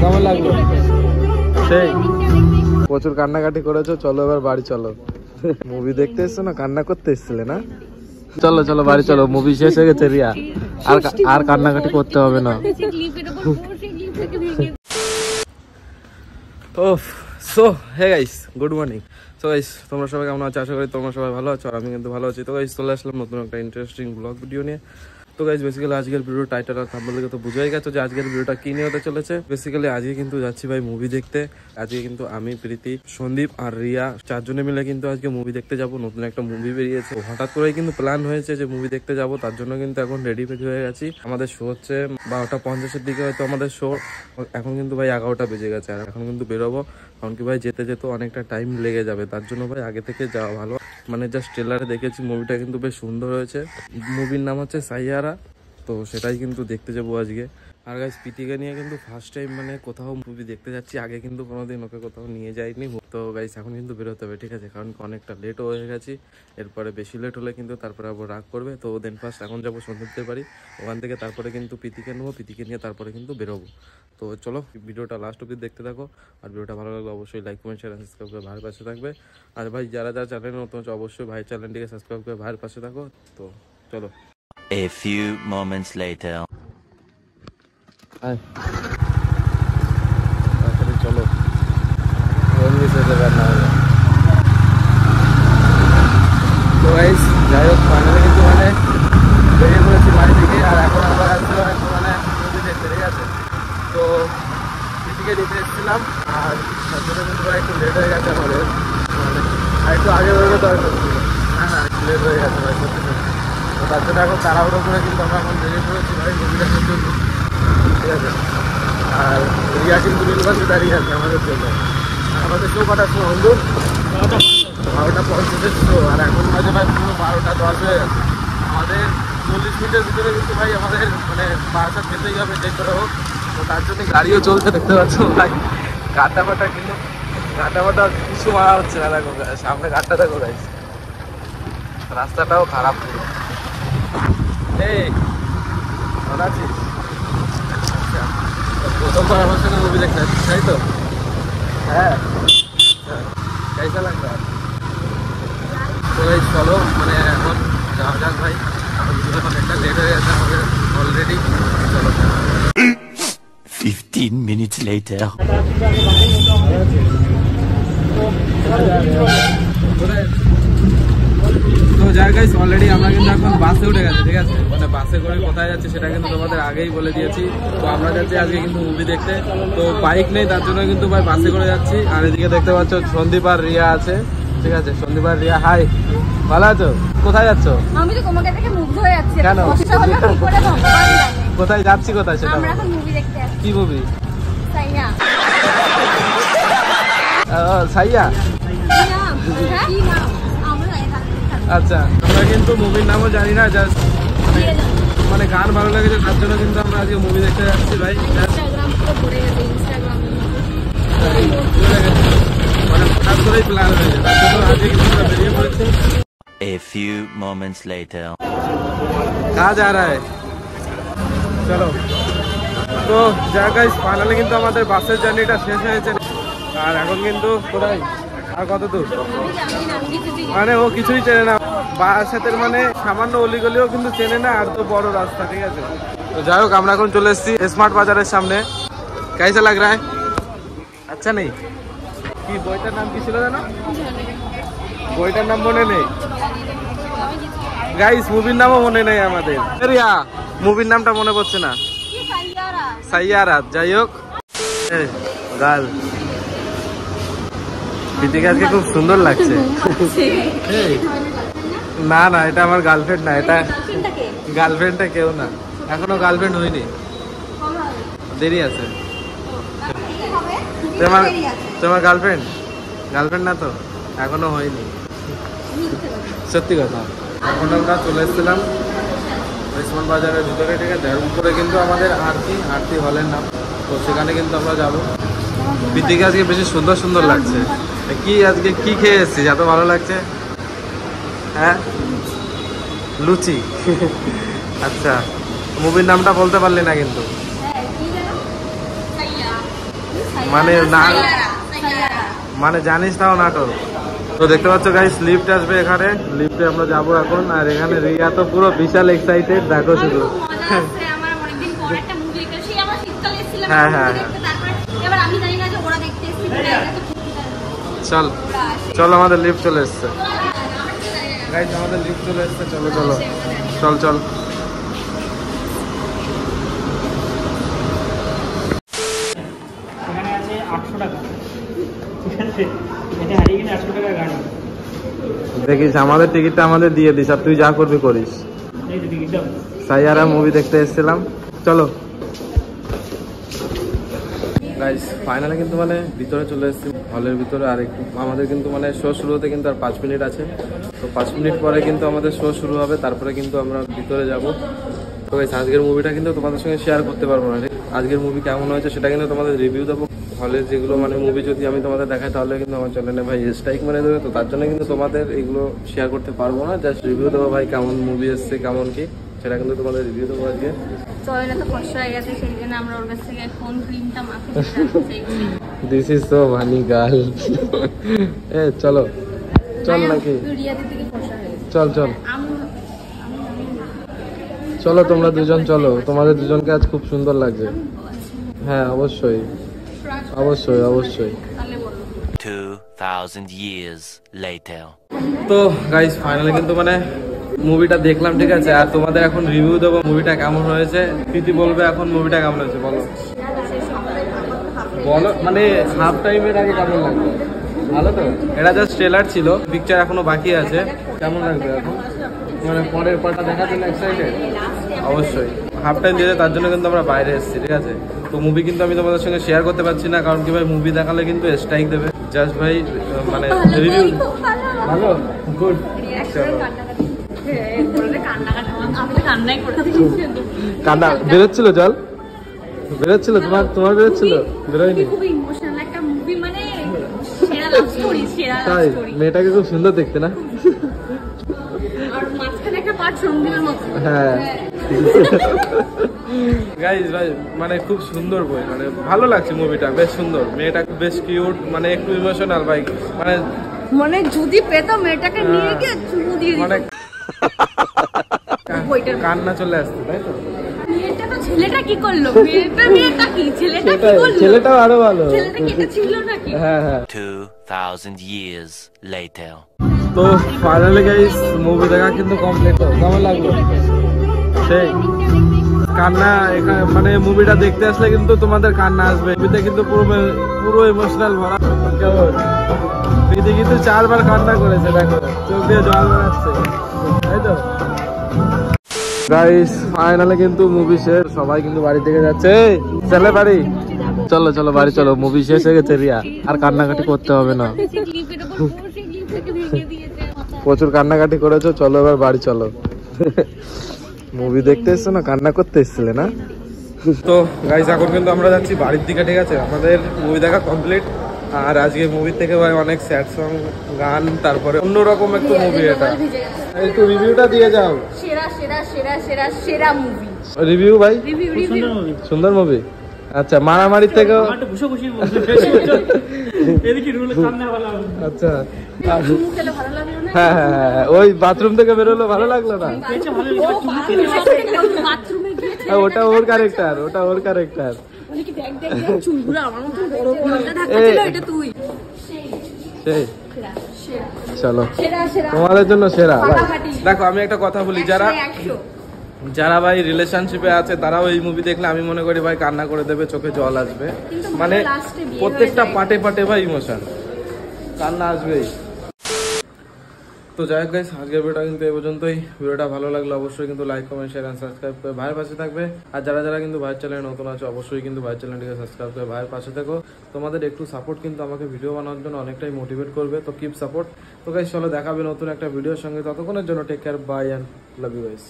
কেমন লাগলো? সেই প্রচুর কান্নাকাটি করেছো, চলো এবার বাড়ি চলো। মুভি দেখতে এসছো না, কান্না করতে এসছিলে না? চলো চলো বাড়ি চলো, মুভি শেষ হয়ে গেছে রিয়া, আর কান্নাকাটি করতে হবে না। ওফ, so hey guys, good morning. So guys, তোমরা সবাই কেমন আছো? আশা করি তোমরা সবাই ভালো আছো, আর আমি কিন্তু ভালো আছি। তো গাইস, চলে আসলাম নতুন একটা ইন্টারেস্টিং ব্লগ ভিডিও নিয়ে। তো গাইস, বেসিক্যালি আজকের ভিডিও টাইটেল আর থাম্বনেল দেখে তো বুঝাই গেছো যে আজকের ভিডিওটা কি নিয়ে হতে চলেছে। বেসিক্যালি আজকে কিন্তু যাচ্ছি ভাই মুভি দেখতে। আজকে কিন্তু আমি, প্রীতি, সন্দীপ আর রিয়া চারজনে মিলে কিন্তু আজকে মুভি দেখতে যাব। নতুন একটা মুভি বেরিয়েছে, হঠাৎ করেই কিন্তু প্ল্যান হয়েছে যে মুভি দেখতে যাব। তার জন্য কিন্তু এখন রেডি হয়ে গেছি। আমাদের শো হচ্ছে 12:50-এর দিকে হয়তো আমাদের শো। এখন কিন্তু ভাই 11টা বেজে গেছে, আর এখন কিন্তু বেরোবো। কারণ কি ভাই, যেতে যেতে অনেকটা টাইম লেগে যাবে। তার জন্য ভাই আগে থেকে যাওয়া ভালো। মানে জাস্ট ট্রেলারে দেখেছি, মুভিটা কিন্তু বেশ সুন্দর হয়েছে। মুভির নাম হচ্ছে সাইয়ারা। তো সেটাই কিন্তু দেখতে যাবো আজকে। আর গাইস, প্রীতিকে নিয়ে কিন্তু ফার্স্ট টাইম মানে কোথাও মুভি দেখতে যাচ্ছি। আগে কিন্তু কোনোদিন ওকে কোথাও নিয়ে যাইনি। তো গাইস, এখন কিন্তু বেরোতে হবে, ঠিক আছে? কারণ অনেকটা লেটও হয়ে গেছি। এরপরে বেশি লেট হলে কিন্তু তারপরে আবার রাগ করবে। তো দেন ফার্স্ট এখন যাবো সন্দীপদের বাড়ি, ওখান থেকে তারপরে কিন্তু প্রীতিকে নেবো, প্রীতিকে নিয়ে তারপরে কিন্তু বেরোবো। তো চলো, ভিডিওটা লাস্ট অবধি দেখতে থাকো। আর ভিডিওটা ভালো লাগলে অবশ্যই লাইক, কমেন্ট, শেয়ার, সাবস্ক্রাইব করে ভাইয়ের পাশে থাকবে। আর ভাই, যারা যারা চ্যানেলে নতুন আছে অবশ্যই ভাই চ্যানেলটিকে সাবস্ক্রাইব করে ভাইয়ের পাশে থাকো। তো চলো। A few moments later. চলো, তো গাইস, যাই হোক, ফাইনালি কিন্তু মানে বেরিয়ে পড়েছি বাড়ি থেকে। আর এখন আবার আসছিলাম একটু মানে মুভি দেখতে, ঠিক আছে? তো দিকে দিতে এসেছিলাম, আর তার জন্য কিন্তু একটু লেট হয়ে গেছে আমাদের। মানে আর একটু আগে বেরোবে দরকার ছিল। হ্যাঁ, একটু লেট হয়ে গেছে ভাই, সত্যি। তো তার জন্য এখন তাড়াহুড়ো করে কিন্তু আমরা এখন বেরিয়ে পড়েছি ভাই মুভিটা কিন্তু, ঠিক আছে? আর রিয়া কিন্তু নীলবাসে দাঁড়িয়ে আছে আমাদের জন্য। আমাদের শো কটার শো বন্ধু? 12:50-এর শো। আর এখন বাজে ভাই পুরো 12:10 হয়ে গেছে। আমাদের 40 মিনিটের ভিতরে কিন্তু ভাই আমাদের মানে বাসা খেতেই হবে, যে করে হোক। তো তার জন্য গাড়িও চলছে, দেখতে পাচ্ছ ভাই। গাড্ডা ফাটা কিন্তু কিছু মারা হচ্ছে না। দেখো সামনে গাড্ডা, দেখো গাইস, রাস্তাটাও খারাপ। এই ভালো আছিস? আচ্ছা, প্রথমবার আমার সঙ্গে মুভি দেখতে আসছিস, তাই তো? হ্যাঁ, कैसा लग रहा है? তো এই চলো, মানে এখন যাওয়া যাক ভাই। অনেকটা লেট হয়ে গেছে আমাদের অলরেডি। চলো। 15 minutes later. তো যাই গাইস, অলরেডি আমরা কিন্তু এখন বাসে উঠে গেছি, ঠিক আছে? মানে বাসে করে কোথায় যাচ্ছি সেটা কিন্তু তোমাদের আগেই বলে দিয়েছি। তো আমরা যাচ্ছি আজকে কিন্তু মুভি দেখতে। তো বাইক নেই, তার জন্য কিন্তু ভাই বাসে করে যাচ্ছি। আর এদিকে দেখতে পাচ্ছ সন্দীপ আর রিয়া আছে, ঠিক আছে? সন্দীপ আর রিয়া, হাই, ভালো আছো? কোথায় যাচ্ছ? আমি তো তোমাকে দেখে মুগ্ধ হয়ে যাচ্ছি। কেন? কোথায় যাচ্ছি, কোথায় সেটা? আমরা এখন মুভি দেখতে যাচ্ছি। কি মুভি? সাইয়া। সাইয়া? কি নাম? আচ্ছা, আমরা কিন্তু মুভির নামও জানি না, জাস্ট মানে গান ভালো লেগেছে, তার জন্য কিন্তু আমরা আজকে মুভি দেখতে যাচ্ছি ভাই। ইনস্টাগ্রাম পুরো ভরে গেছে, ইনস্টাগ্রাম মানে হঠাৎ করেই প্ল্যান হয়েছে, তার জন্য আজকে কিন্তু আমরা বেরিয়ে পড়েছি। A few moments later. কাজ যা রা হ্যায়, চলো। তো যা গাইস, ফাইনালি কিন্তু আমাদের বাসের জার্নিটা শেষ হয়েছে। আর এখন কিন্তু কোথায়, আর কত দূর? মানে ও কিছুই চেনে না, বাসাতের মানে সামান্য অলিগলিও কিন্তু চেনে না, আর তো বড় রাস্তা, ঠিক আছে? তো যাই হোক, আমরা এখন চলে এসেছি স্মার্ট বাজারের সামনে। कैसा लग रहा है? আচ্ছা নেই কি? বইটার নাম কি ছিল জানো? বইটার নাম মনে নেই গাইস, মুভির নামও মনে নেই আমাদের। রিয়া, মুভির নামটা মনে পড়ছে না। সাইয়ারা। যাই হোক, গাল প্রীতিকে আজকে খুব সুন্দর লাগছে। না না, এটা আমার গার্লফ্রেন্ড না, এটা গার্লফ্রেন্ডটা কেউ না, এখনো গার্লফ্রেন্ড হয়নি, দেরি আছে। তোমার গার্লফ্রেন্ড? গার্লফ্রেন্ড না তো, এখনো হয়নি, সত্যি কথা। এখন আমরা চলে এসেছিলাম স্মার্ট বাজারের ভিতরে, ঠিক আছে? উপরে কিন্তু আমাদের আরতি হলের নাম, তো সেখানে কিন্তু আমরা যাবো। প্রীতিকে আজকে বেশি সুন্দর সুন্দর লাগছে। কি আজকে কি খেয়ে এসেছিস, এত ভালো লাগছে? হ্যাঁ, লুচি। আচ্ছা, মুভির নামটা বলতে পারলি না কিন্তু। মানে না মানে জানিস তাও নাটক। তো দেখতে পাচ্ছ গাইস লিফট আসবে এখানে, লিফটে আমরা যাবো এখন। আর এখানে রিয়া তো পুরো বিশাল এক্সাইটেড, দেখো শুধু। হ্যাঁ হ্যাঁ চল চলো আমাদের লিফট চলে এসছে গাইস, আমাদের লিফট চলে এসছে। চলো চলো চল চল। এখানে আছে 800 টাকা, ঠিক আছে? এটা হারিয়ে গেলে 800 টাকা গাড়ি। দেখিস আমাদের টিকিটটা আমাদের দিয়ে দিস, আর তুই যা করবি করিস। এই যে টিকিট দাও। সাইয়ারা মুভি দেখতে এসেছিলাম, চলো গাইস। ফাইনালি কিন্তু মানে ভিতরে চলে এসেছি, হলের ভিতরে। আর একটু আমাদের কিন্তু মানে শো শুরু হতে কিন্তু আর 5 মিনিট আছে। তো 5 মিনিট পরে কিন্তু আমাদের শো শুরু হবে, তারপরে কিন্তু আমরা ভিতরে যাব। তো গাইস আজকের মুভিটা কিন্তু তোমাদের সঙ্গে শেয়ার করতে পারবো না, আজকের মুভি কেমন হয়েছে সেটা কিন্তু তোমাদের রিভিউ দেবো। হলে যেগুলো মানে মুভি যদি আমি তোমাদের দেখাই তাহলে কিন্তু আমার চ্যানেলে ভাই স্ট্রাইক মেরে দেবে। তো তার জন্য কিন্তু তোমাদের এগুলো শেয়ার করতে পারবো না, জাস্ট রিভিউ দেবো ভাই কেমন মুভি এসছে কেমন কি, সেটা কিন্তু তোমাদের রিভিউ দেবো আজকে। চয়না তো কষ্ট হয়ে গেছে, সেই জন্য আমরা ওর কাছ থেকে ফোন ক্রিমটা মাখিয়ে this is so funny girl. এ চলো চল নাকি, রিয়াদের থেকে কষ্ট হয়ে গেছে। চল চল চলো তোমরা দুজন চলো, তোমাদের দুজনকে আজ খুব সুন্দর লাগছে। হ্যাঁ অবশ্যই অবশ্যই অবশ্যই। 2000 years later. তো গাইস ফাইনালি কিন্তু মানে মুভিটা দেখলাম, ঠিক আছে? আর তোমাদের এখন রিভিউ দেবো মুভিটা কেমন হয়েছে। প্রীতি বলবে এখন মুভিটা কেমন হয়েছে, বলো বলো। মানে হাফ টাইমের আগে কেমন লাগবে? ভালো তো? এটা জাস্ট ট্রেলার ছিল, পিকচার এখনো বাকি আছে। কেমন লাগবে এখন মানে পরের পার্টটা দেখার জন্য এক্সাইটেড? অবশ্যই। হাফ টাইম দিয়েছে তার জন্য কিন্তু আমরা বাইরে এসেছি, ঠিক আছে? তো মুভি কিন্তু আমি তোমাদের সঙ্গে শেয়ার করতে পারছি না, কারণ কি ভাই মুভি দেখালে কিন্তু স্ট্রাইক দেবে। জাস্ট ভাই মানে রিভিউ ভালো গুড। কান্না বেরোচ্ছিল, জল বেরোচ্ছিল তোমার বেরোচ্ছিল? বেরোয়নি? তাই মেয়েটাকে খুব সুন্দর দেখতে না? হ্যাঁ গাইস ভাই মানে খুব সুন্দর বই, মানে ভালো লাগছে মুভিটা, বেশ সুন্দর। মেয়েটা বেশ কিউট, মানে একটু ইমোশনাল ভাই, মানে যদি পেতো মেয়েটাকে নিয়ে গিয়ে চুমু দিয়ে মানে কান্না চলে আসছে, তাই তো? ছেলেটা কি করলো? মেয়েটা কি ছেলেটা কি করলো? ছেলেটাও আরো ভালো, ছেলেটা কি এটা ছিল নাকি? হ্যাঁ হ্যাঁ। 2000 years later. তো ফাইনালি গাইস মুভি দেখা কিন্তু কমপ্লিট। কেমন লাগলো? সেই কান্না এখানে মানে মুভিটা দেখতে আসলে কিন্তু তোমাদের কান্না আসবে। মুভিতে কিন্তু পুরো ইমোশনাল ভরা। কেমন প্রীতি কিন্তু 4 বার কান্না করেছে, দেখো চোখ দিয়ে জল বেরোচ্ছে, তাই তো? গাইস ফাইনালি কিন্তু মুভি শেষ, সবাই কিন্তু বাড়ি থেকে যাচ্ছে। চলে বাড়ি, চলো চলো বাড়ি চলো, মুভি শেষ হয়ে গেছে রিয়া, আর কান্নাকাটি করতে হবে না। প্রচুর কান্নাকাটি করেছো, চলো এবার বাড়ি চলো। মুভি দেখতে এসছো না, কান্না করতে এসছিলে না? তো গাইস এখন কিন্তু আমরা যাচ্ছি বাড়ির দিকে, ঠিক আছে? আমাদের মুভি দেখা কমপ্লিট। আর আজকে মুভি থেকে ভাই অনেক স্যাড সং, গান, তারপরে অন্যরকম একটু মুভি। এটা একটু রিভিউটা দিয়ে যাও। সেরা সেরা সেরা সেরা সেরা মুভি রিভিউ ভাই, রিভিউ সুন্দর মুভি। আচ্ছা মারামারির থেকেও আচ্ছা হ্যাঁ হ্যাঁ ওই বাথরুম থেকে বেরোলো, ভালো লাগলো না? ওটা ওর ক্যারেক্টার, ওটা ওর ক্যারেক্টার। চলো তোমাদের জন্য সেরা। দেখো আমি একটা কথা বলি, যারা ভাই রিলেশনশিপে আছে তারাও এই মুভি দেখলে আমি মনে করি ভাই কান্না করে দেবে, চোখে জল আসবে। মানে প্রত্যেকটা পাটে পাটে ভাই ইমোশন, কান্না আসবেই। তো যাই হোক গাইস আজকের ভিডিওটা কিন্তু এই পর্যন্তই। ভিডিওটা ভালো লাগলে অবশ্যই কিন্তু like comment share and subscribe করে ভাইয়ের পাশে থাকবে। আর যারা কিন্তু ভাইয়ের চ্যানেলে নতুন আছে অবশ্যই কিন্তু ভাইয়ের চ্যানেলটিকে সাবস্ক্রাইব করে ভাইয়ের পাশে থাকো। তোমাদের একটু সাপোর্ট কিন্তু আমাকে ভিডিও বানানোর জন্য অনেকটাই মোটিভেট করবে। তো কিপ সাপোর্ট। তো গাইস চলো দেখাবে নতুন একটা ভিডিওর সঙ্গে, ততক্ষণের জন্য take care, bye and love you guys.